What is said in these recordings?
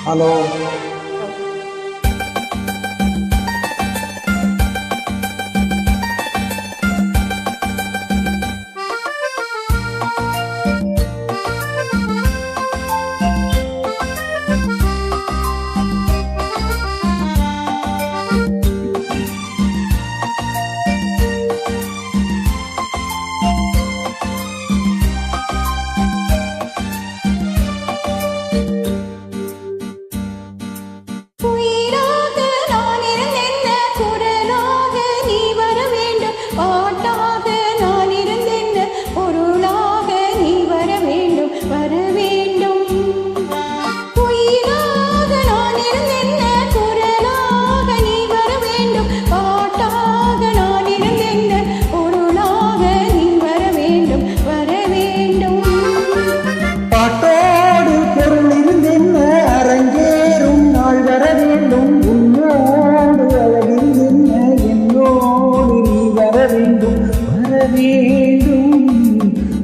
Hello.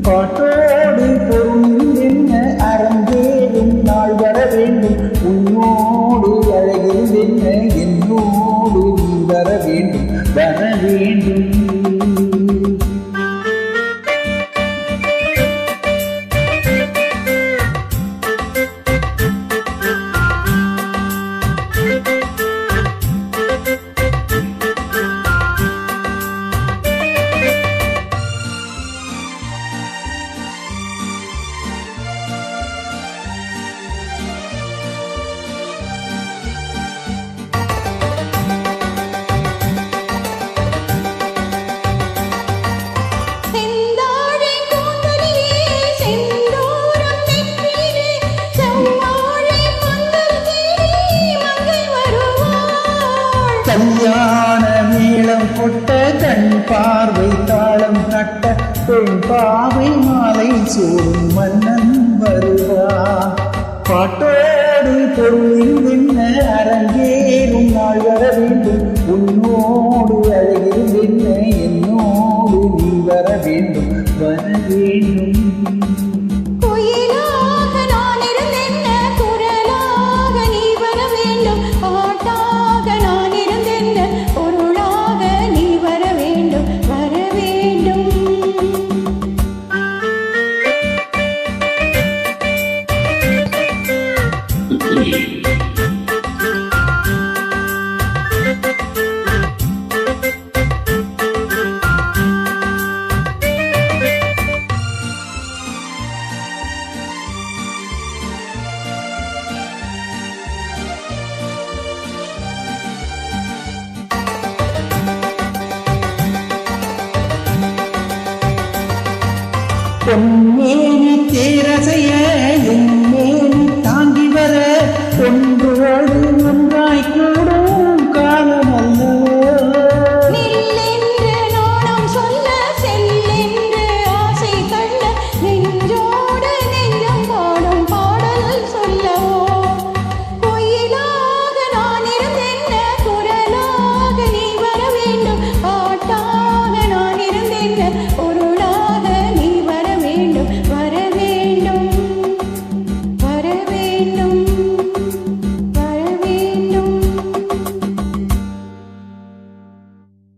பாட்டோடு பொருள் என்ன அரங்கேறும் நாள் வர வேண்டும் உன்னோடு அழகில் என்ன என்னோடு நீ வர வேண்டும் வர வேண்டும். கல்யாண மேளம் கொட்ட கண் பார்வை தாளம் கட்ட பெண் பாவை மாலை சூடும் மன்னன் வருவான். பாட்டோடு பொருளில் என்ன அரங்கேறும் நாள் வர வேண்டும் உன்னோடு அழகில் என்ன என்னோடு நீ வர வேண்டும் வர வேண்டும். பொன்னேனி தேரசைய என் மேனி தாங்கி வர ஒன்றோடு